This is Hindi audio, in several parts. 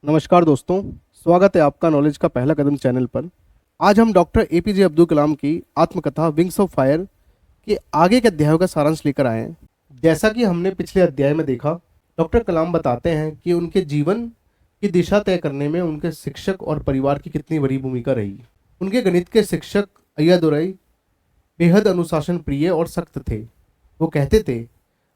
नमस्कार दोस्तों, स्वागत है आपका नॉलेज का पहला कदम चैनल पर। आज हम डॉक्टर एपीजे अब्दुल कलाम की आत्मकथा विंग्स ऑफ फायर के आगे के अध्यायों का सारांश लेकर आए हैं। जैसा कि हमने पिछले अध्याय में देखा, डॉक्टर कलाम बताते हैं कि उनके जीवन की दिशा तय करने में उनके शिक्षक और परिवार की कितनी बड़ी भूमिका रही। उनके गणित के शिक्षक अय्यादुरई बेहद अनुशासन प्रिय और सख्त थे। वो कहते थे,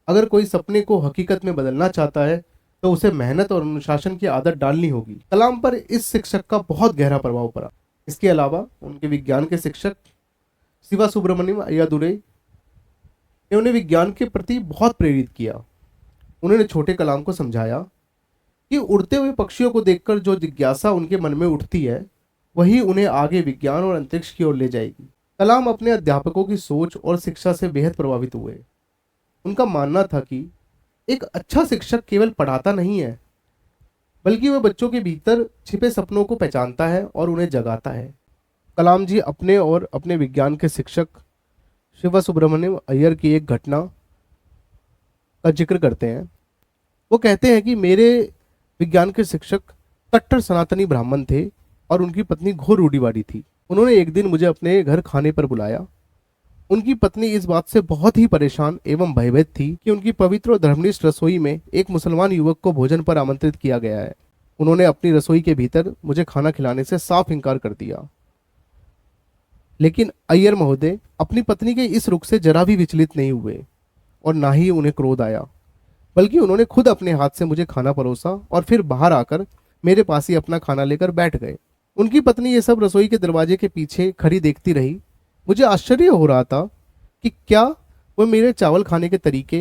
अगर कोई सपने को हकीकत में बदलना चाहता है तो उसे मेहनत और अनुशासन की आदत डालनी होगी। कलाम पर इस शिक्षक का बहुत गहरा प्रभाव पड़ा। इसके अलावा उनके विज्ञान के शिक्षक शिवा सुब्रमण्यम अय्यादुरई ने उन्हें विज्ञान के प्रति बहुत प्रेरित किया। उन्होंने छोटे कलाम को समझाया कि उड़ते हुए पक्षियों को देखकर जो जिज्ञासा उनके मन में उठती है, वही उन्हें आगे विज्ञान और अंतरिक्ष की ओर ले जाएगी। कलाम अपने अध्यापकों की सोच और शिक्षा से बेहद प्रभावित हुए। उनका मानना था कि एक अच्छा शिक्षक केवल पढ़ाता नहीं है, बल्कि वह बच्चों के भीतर छिपे सपनों को पहचानता है और उन्हें जगाता है। कलाम जी अपने और अपने विज्ञान के शिक्षक शिवा सुब्रमण्यम अय्यर की एक घटना का जिक्र करते हैं। वो कहते हैं कि मेरे विज्ञान के शिक्षक कट्टर सनातनी ब्राह्मण थे और उनकी पत्नी घोर रूढ़िवादी थी। उन्होंने एक दिन मुझे अपने घर खाने पर बुलाया। उनकी पत्नी इस बात से बहुत ही परेशान एवं भयभीत थी कि उनकी पवित्र और धर्मनिष्ठ रसोई में एक मुसलमान युवक को भोजन पर आमंत्रित किया गया है। उन्होंने अपनी रसोई के भीतर मुझे खाना खिलाने से साफ इनकार कर दिया। लेकिन अय्यर महोदय अपनी पत्नी के इस रुख से जरा भी विचलित नहीं हुए और ना ही उन्हें क्रोध आया, बल्कि उन्होंने खुद अपने हाथ से मुझे खाना परोसा और फिर बाहर आकर मेरे पास ही अपना खाना लेकर बैठ गए। उनकी पत्नी ये सब रसोई के दरवाजे के पीछे खड़ी देखती रही। मुझे आश्चर्य हो रहा था कि क्या वह मेरे चावल खाने के तरीके,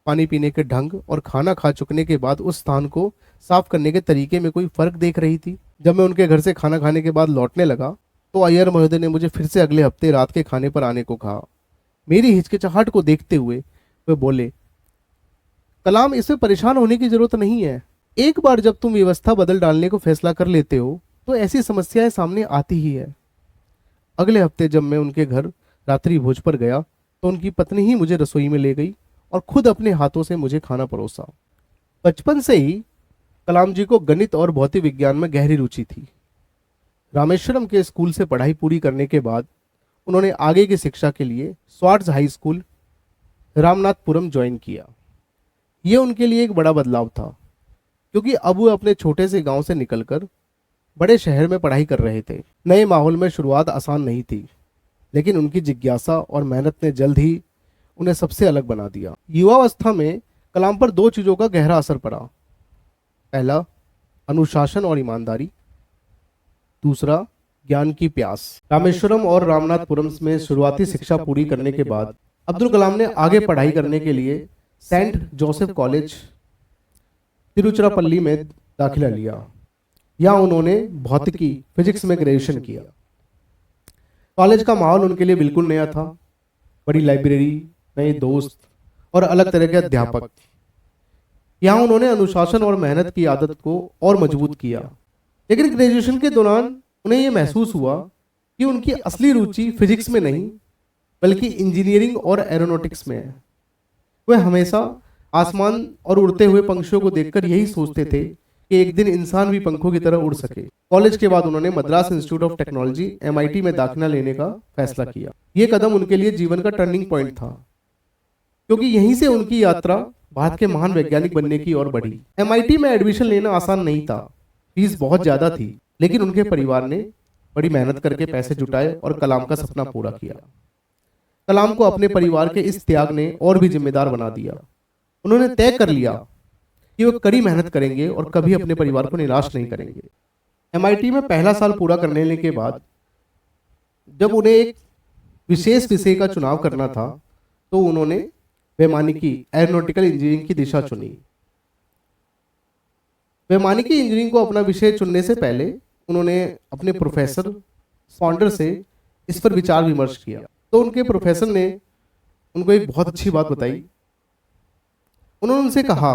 पानी पीने के ढंग और खाना खा चुकने के बाद उस स्थान को साफ करने के तरीके में कोई फर्क देख रही थी। जब मैं उनके घर से खाना खाने के बाद लौटने लगा तो अय्यर महोदय ने मुझे फिर से अगले हफ्ते रात के खाने पर आने को कहा। मेरी हिचकिचाहट को देखते हुए वे बोले, कलाम, इसमें परेशान होने की जरूरत नहीं है। एक बार जब तुम व्यवस्था बदल डालने को फैसला कर लेते हो तो ऐसी समस्याएं सामने आती ही है। अगले हफ्ते जब मैं उनके घर रात्रि भोज पर गया तो उनकी पत्नी ही मुझे रसोई में ले गई और खुद अपने हाथों से मुझे खाना परोसा। बचपन से ही कलाम जी को गणित और भौतिक विज्ञान में गहरी रुचि थी। रामेश्वरम के स्कूल से पढ़ाई पूरी करने के बाद उन्होंने आगे की शिक्षा के लिए Swarts high school Ramanathapuram join किया। यह उनके लिए एक बड़ा बदलाव था, क्योंकि अब वो अपने छोटे से गांव से निकलकर बड़े शहर में पढ़ाई कर रहे थे। नए माहौल में शुरुआत आसान नहीं थी, लेकिन उनकी जिज्ञासा और मेहनत ने जल्द ही उन्हें सबसे अलग बना दिया। युवावस्था में कलाम पर दो चीजों का गहरा असर पड़ा। पहला, अनुशासन और ईमानदारी। दूसरा, ज्ञान की प्यास। रामेश्वरम और रामनाथपुरम में शुरुआती शिक्षा पूरी करने के बाद अब्दुल कलाम ने आगे पढ़ाई करने के लिए सेंट जोसेफ कॉलेज तिरुचिरापल्ली में दाखिला लिया। यहाँ उन्होंने भौतिकी फिजिक्स में ग्रेजुएशन किया। कॉलेज का माहौल उनके लिए बिल्कुल नया था। बड़ी लाइब्रेरी, नए दोस्त और अलग तरह के अध्यापक। यहाँ उन्होंने अनुशासन और मेहनत की आदत को और मजबूत किया। लेकिन ग्रेजुएशन के दौरान उन्हें यह महसूस हुआ कि उनकी असली रुचि फिजिक्स में नहीं, बल्कि इंजीनियरिंग और एरोनॉटिक्स में है। वे हमेशा आसमान और उड़ते हुए पंछियों को देखकर यही सोचते थे कि एक दिन इंसान भी पंखों की तरह उड़ सके। कॉलेज के बाद उन्होंने Madras institute of technology MIT में दाखिला लेने का फैसला किया। यह कदम उनके लिए जीवन का टर्निंग पॉइंट था, क्योंकि यहीं से उनकी यात्रा भारत के महान वैज्ञानिक बनने की ओर बढ़ी। MIT में एडमिशन लेना आसान नहीं था, फीस बहुत ज्यादा थी, लेकिन उनके परिवार ने बड़ी मेहनत करके पैसे जुटाए और कलाम का सपना पूरा किया। कलाम को अपने परिवार के इस त्याग ने और भी जिम्मेदार बना दिया। उन्होंने तय कर लिया कि वो कड़ी मेहनत करेंगे और कभी अपने परिवार को निराश नहीं करेंगे। MIT में पहला साल पूरा करने के बाद जब उन्हें एक विशेष विषय का चुनाव करना था तो उन्होंने वैमानिकी एरोनॉटिकल इंजीनियरिंग की दिशा चुनी। वैमानिकी इंजीनियरिंग को अपना विषय चुनने से पहले उन्होंने अपने प्रोफेसर सॉन्डर से इस पर विचार विमर्श किया। तो उनके प्रोफेसर ने उनको एक बहुत अच्छी बात बताई। उन्होंने उनसे कहा,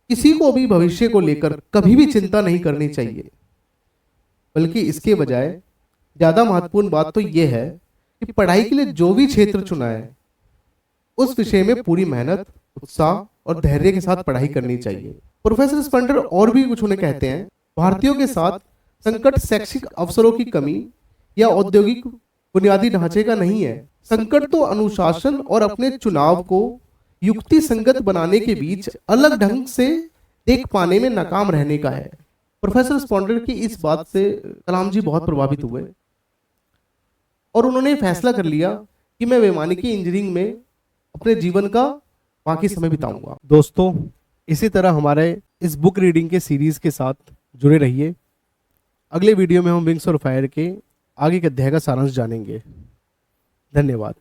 किसी को भी भविष्य को लेकर कभी भी चिंता नहीं करनी चाहिए, बल्कि इसके बजाय ज्यादा महत्वपूर्ण बात तो यह है कि पढ़ाई के लिए जो भी क्षेत्र चुना है उस विषय में पूरी मेहनत, उत्साह और धैर्य के साथ पढ़ाई करनी चाहिए। प्रोफेसर स्पेंडर और भी कुछ उन्हें कहते हैं, भारतीयों के साथ संकट शैक्षिक अवसरों की कमी या औद्योगिक बुनियादी ढांचे का नहीं है। संकट तो अनुशासन और अपने चुनाव को युक्ति संगत बनाने के बीच अलग ढंग से देख पाने में नाकाम रहने का है। प्रोफेसर स्पेंडर की इस बात से कलाम जी बहुत प्रभावित हुए और उन्होंने फैसला कर लिया कि मैं वैमानिकी इंजीनियरिंग में अपने जीवन का बाकी समय बिताऊंगा। दोस्तों, इसी तरह हमारे इस बुक रीडिंग के सीरीज के साथ जुड़े रहिए। अगले वीडियो में हम विंग्स ऑफ फायर के आगे के अध्याय का सारांश जानेंगे। धन्यवाद।